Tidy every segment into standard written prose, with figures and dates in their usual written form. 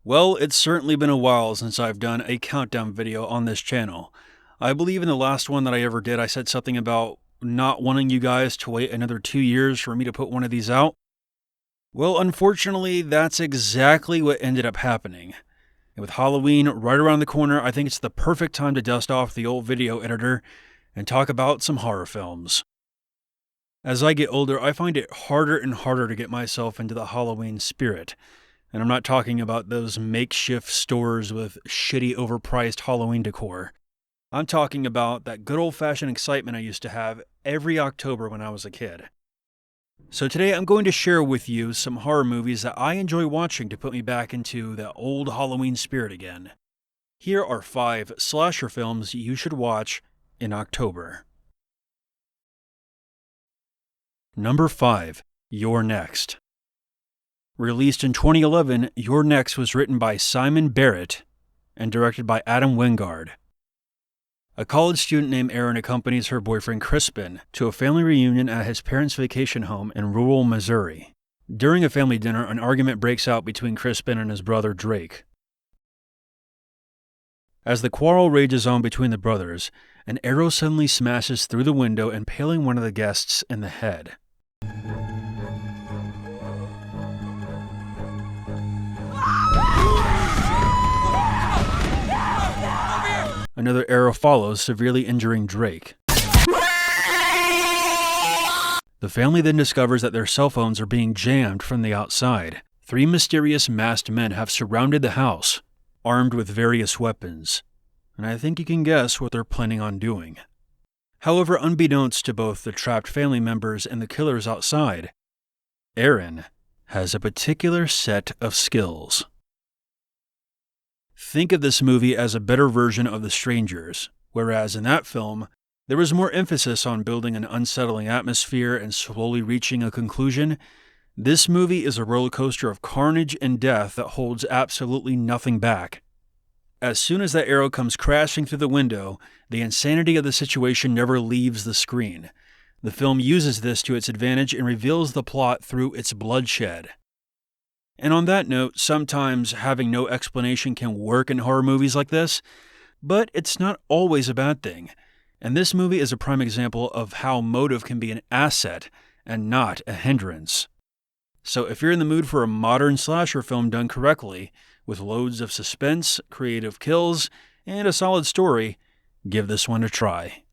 Well, it's certainly been a while since I've done a countdown video on this channel. I believe in the last one that I ever did, I said something about not wanting you guys to wait another 2 years for me to put one of these out. Well, unfortunately, that's exactly what ended up happening. And with Halloween right around the corner, I think it's the perfect time to dust off the old video editor and talk about some horror films. As I get older, I find it harder and harder to get myself into the Halloween spirit. And I'm not talking about those makeshift stores with shitty overpriced Halloween decor. I'm talking about that good old-fashioned excitement I used to have every October when I was a kid. So today I'm going to share with you some horror movies that I enjoy watching to put me back into that old Halloween spirit again. Here are 5 slasher films you should watch in October. Number 5. Youre Next. Released in 2011, Youre Next was written by Simon Barrett and directed by Adam Wingard. A college student named Erin accompanies her boyfriend Crispin to a family reunion at his parents' vacation home in rural Missouri. During a family dinner, an argument breaks out between Crispin and his brother Drake. As the quarrel rages on between the brothers, an arrow suddenly smashes through the window, impaling one of the guests in the head. Another arrow follows, severely injuring Drake. The family then discovers that their cell phones are being jammed from the outside. 3 mysterious masked men have surrounded the house, armed with various weapons, and I think you can guess what they're planning on doing. However, unbeknownst to both the trapped family members and the killers outside, Erin has a particular set of skills. Think of this movie as a better version of The Strangers, whereas in that film, there was more emphasis on building an unsettling atmosphere and slowly reaching a conclusion. This movie is a roller coaster of carnage and death that holds absolutely nothing back. As soon as that arrow comes crashing through the window, the insanity of the situation never leaves the screen. The film uses this to its advantage and reveals the plot through its bloodshed. And on that note, sometimes having no explanation can work in horror movies like this, but it's not always a bad thing. And this movie is a prime example of how motive can be an asset and not a hindrance. So if you're in the mood for a modern slasher film done correctly, with loads of suspense, creative kills, and a solid story, give this one a try.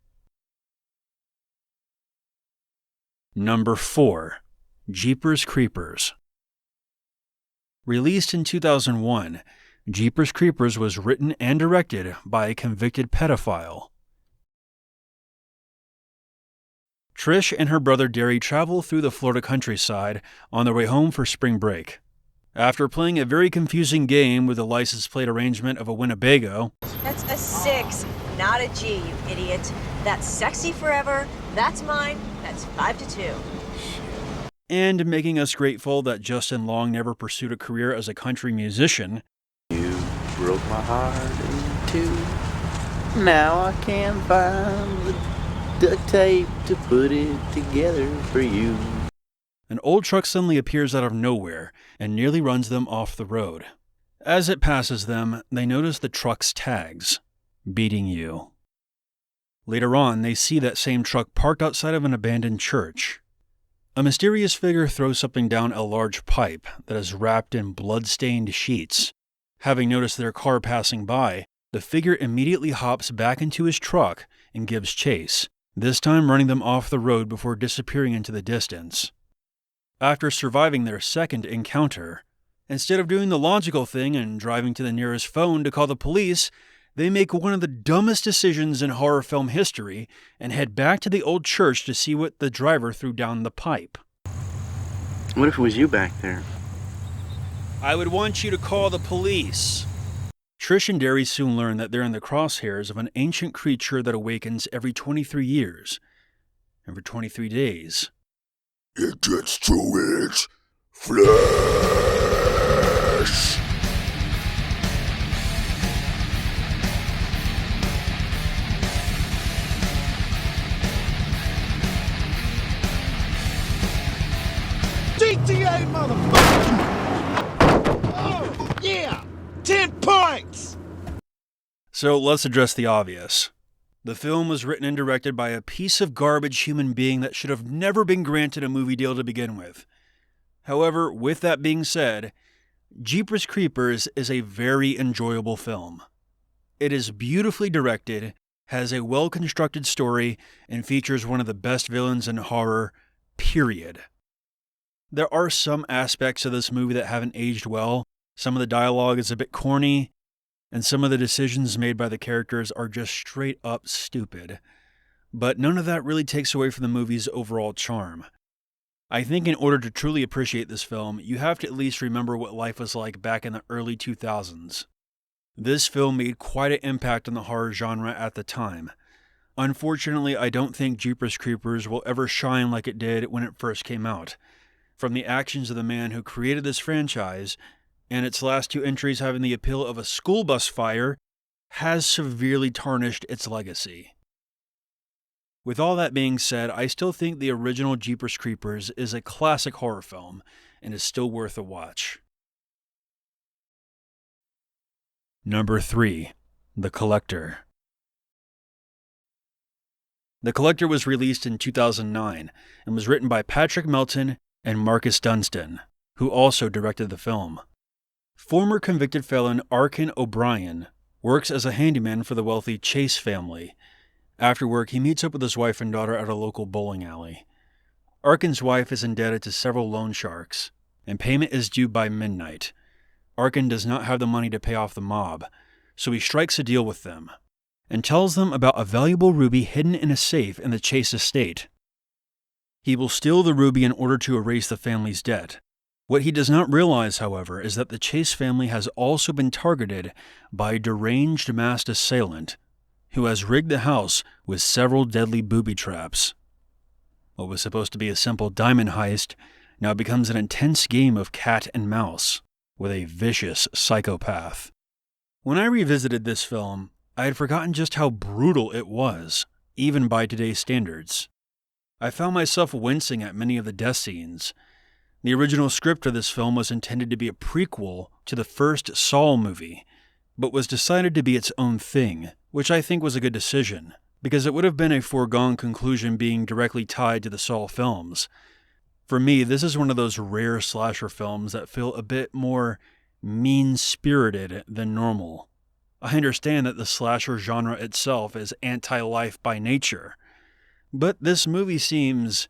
Number 4. Jeepers Creepers. Released in 2001, Jeepers Creepers was written and directed by a convicted pedophile. Trish and her brother Derry travel through the Florida countryside on their way home for spring break. After playing a very confusing game with the license plate arrangement of a Winnebago. That's a 6, not a G, you idiot. That's sexy forever. That's mine. That's 5-2. And making us grateful that Justin Long never pursued a career as a country musician. You broke my heart in 2. Now I can't find the duct tape to put it together for you. An old truck suddenly appears out of nowhere and nearly runs them off the road. As it passes them, they notice the truck's tags, beating you. Later on, they see that same truck parked outside of an abandoned church. A mysterious figure throws something down a large pipe that is wrapped in blood-stained sheets. Having noticed their car passing by, the figure immediately hops back into his truck and gives chase, this time running them off the road before disappearing into the distance. After surviving their second encounter, instead of doing the logical thing and driving to the nearest phone to call the police, they make one of the dumbest decisions in horror film history and head back to the old church to see what the driver threw down the pipe. What if it was you back there? I would want you to call the police. Trish and Derry soon learn that they're in the crosshairs of an ancient creature that awakens every 23 years, and for 23 days. It gets to its flesh. GTA, motherfucker! Oh, yeah! So let's address the obvious. The film was written and directed by a piece of garbage human being that should have never been granted a movie deal to begin with. However, with that being said, Jeepers Creepers is a very enjoyable film. It is beautifully directed, has a well-constructed story, and features one of the best villains in horror, period. There are some aspects of this movie that haven't aged well. Some of the dialogue is a bit corny, and some of the decisions made by the characters are just straight up stupid. But none of that really takes away from the movie's overall charm. I think in order to truly appreciate this film, you have to at least remember what life was like back in the early 2000s. This film made quite an impact on the horror genre at the time. Unfortunately, I don't think Jeepers Creepers will ever shine like it did when it first came out. From the actions of the man who created this franchise, and its last two entries having the appeal of a school bus fire, has severely tarnished its legacy. With all that being said, I still think the original Jeepers Creepers is a classic horror film and is still worth a watch. Number 3. The Collector. The Collector was released in 2009 and was written by Patrick Melton and Marcus Dunstan, who also directed the film. Former convicted felon Arkin O'Brien works as a handyman for the wealthy Chase family. After work, he meets up with his wife and daughter at a local bowling alley. Arkin's wife is indebted to several loan sharks, and payment is due by midnight. Arkin does not have the money to pay off the mob, so he strikes a deal with them and tells them about a valuable ruby hidden in a safe in the Chase estate. He will steal the ruby in order to erase the family's debt. What he does not realize, however, is that the Chase family has also been targeted by a deranged masked assailant who has rigged the house with several deadly booby traps. What was supposed to be a simple diamond heist now becomes an intense game of cat and mouse with a vicious psychopath. When I revisited this film, I had forgotten just how brutal it was, even by today's standards. I found myself wincing at many of the death scenes. The original script of this film was intended to be a prequel to the first Saw movie, but was decided to be its own thing, which I think was a good decision, because it would have been a foregone conclusion being directly tied to the Saw films. For me, this is one of those rare slasher films that feel a bit more mean-spirited than normal. I understand that the slasher genre itself is anti-life by nature, but this movie seems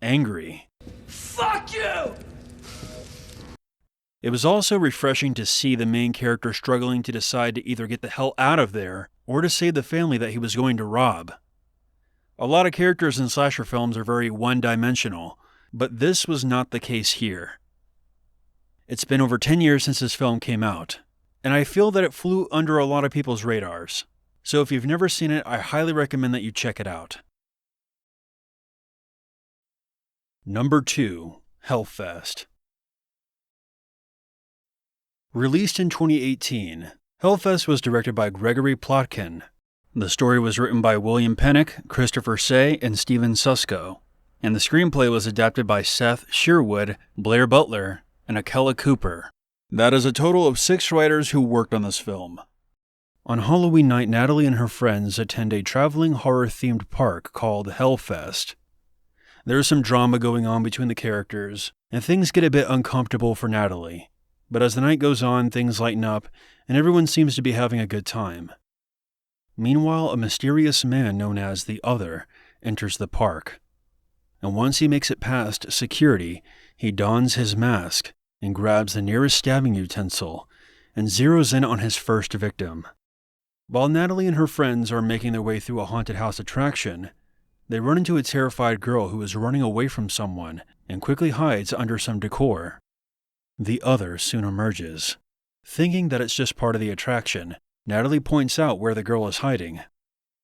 angry. Fuck you! It was also refreshing to see the main character struggling to decide to either get the hell out of there or to save the family that he was going to rob. A lot of characters in slasher films are very one-dimensional, but this was not the case here. It's been over 10 years since this film came out, and I feel that it flew under a lot of people's radars. So if you've never seen it, I highly recommend that you check it out. Number 2. Hellfest. Released in 2018, Hellfest was directed by Gregory Plotkin. The story was written by William Pennick, Christopher Say, and Steven Susko, and the screenplay was adapted by Seth Sherwood, Blair Butler, and Akela Cooper. That is a total of 6 writers who worked on this film. On Halloween night, Natalie and her friends attend a traveling horror-themed park called Hellfest. There is some drama going on between the characters, and things get a bit uncomfortable for Natalie. But as the night goes on, things lighten up, and everyone seems to be having a good time. Meanwhile, a mysterious man known as the Other enters the park. And once he makes it past security, he dons his mask and grabs the nearest stabbing utensil and zeroes in on his first victim. While Natalie and her friends are making their way through a haunted house attraction, they run into a terrified girl who is running away from someone and quickly hides under some decor. The Other soon emerges. Thinking that it's just part of the attraction, Natalie points out where the girl is hiding.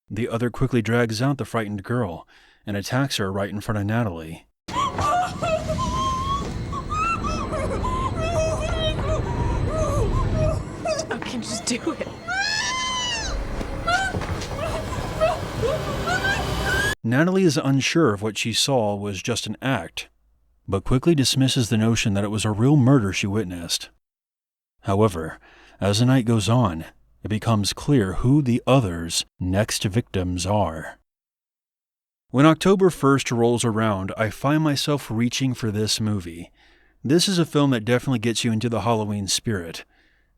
The Other quickly drags out the frightened girl and attacks her right in front of Natalie. Okay, just do it. Natalie is unsure if what she saw was just an act, but quickly dismisses the notion that it was a real murder she witnessed. However, as the night goes on, it becomes clear who the others' next victims are. When October 1st rolls around, I find myself reaching for this movie. This is a film that definitely gets you into the Halloween spirit.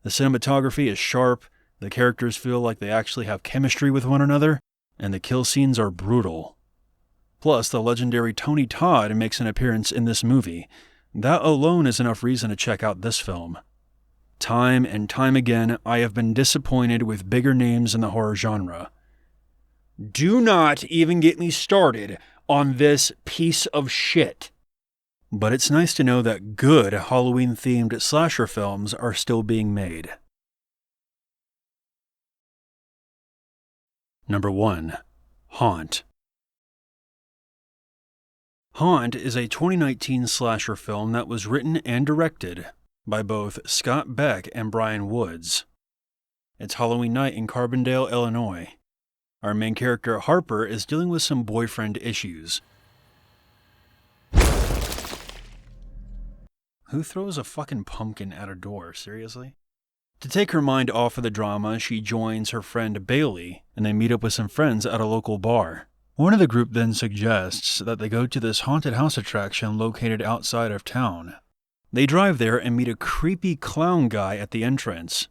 The cinematography is sharp, the characters feel like they actually have chemistry with one another, and the kill scenes are brutal. Plus, the legendary Tony Todd makes an appearance in this movie. That alone is enough reason to check out this film. Time and time again, I have been disappointed with bigger names in the horror genre. Do not even get me started on this piece of shit. But it's nice to know that good Halloween-themed slasher films are still being made. Number 1. Haunt. Haunt is a 2019 slasher film that was written and directed by both Scott Beck and Brian Woods. It's Halloween night in Carbondale, Illinois. Our main character, Harper, is dealing with some boyfriend issues. Who throws a fucking pumpkin at a door? Seriously? To take her mind off of the drama, she joins her friend Bailey, and they meet up with some friends at a local bar. One of the group then suggests that they go to this haunted house attraction located outside of town. They drive there and meet a creepy clown guy at the entrance.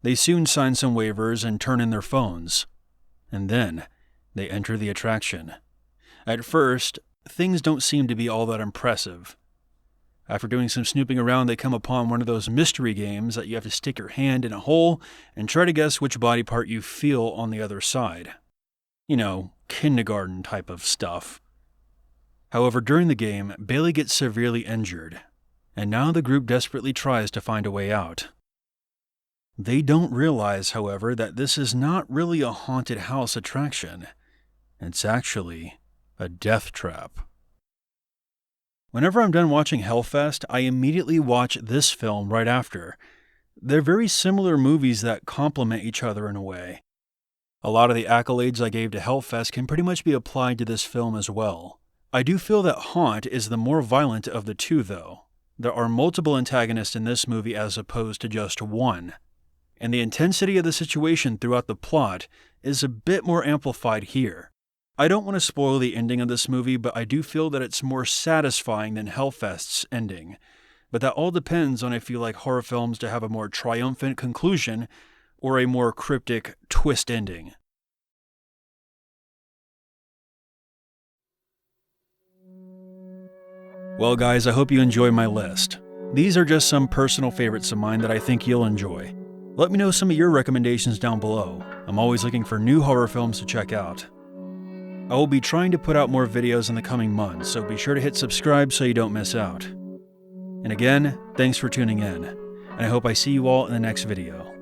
They soon sign some waivers and turn in their phones. And then, they enter the attraction. At first, things don't seem to be all that impressive. After doing some snooping around, they come upon one of those mystery games that you have to stick your hand in a hole and try to guess which body part you feel on the other side. You know, kindergarten type of stuff. However, during the game, Bailey gets severely injured, and now the group desperately tries to find a way out. They don't realize, however, that this is not really a haunted house attraction. It's actually a death trap. Whenever I'm done watching Hellfest, I immediately watch this film right after. They're very similar movies that complement each other in a way. A lot of the accolades I gave to Hellfest can pretty much be applied to this film as well. I do feel that Haunt is the more violent of the two, though. There are multiple antagonists in this movie as opposed to just one. And the intensity of the situation throughout the plot is a bit more amplified here. I don't want to spoil the ending of this movie, but I do feel that it's more satisfying than Hellfest's ending. But that all depends on if you like horror films to have a more triumphant conclusion or a more cryptic twist ending. Well guys, I hope you enjoy my list. These are just some personal favorites of mine that I think you'll enjoy. Let me know some of your recommendations down below. I'm always looking for new horror films to check out. I will be trying to put out more videos in the coming months, so be sure to hit subscribe so you don't miss out. And again, thanks for tuning in, and I hope I see you all in the next video.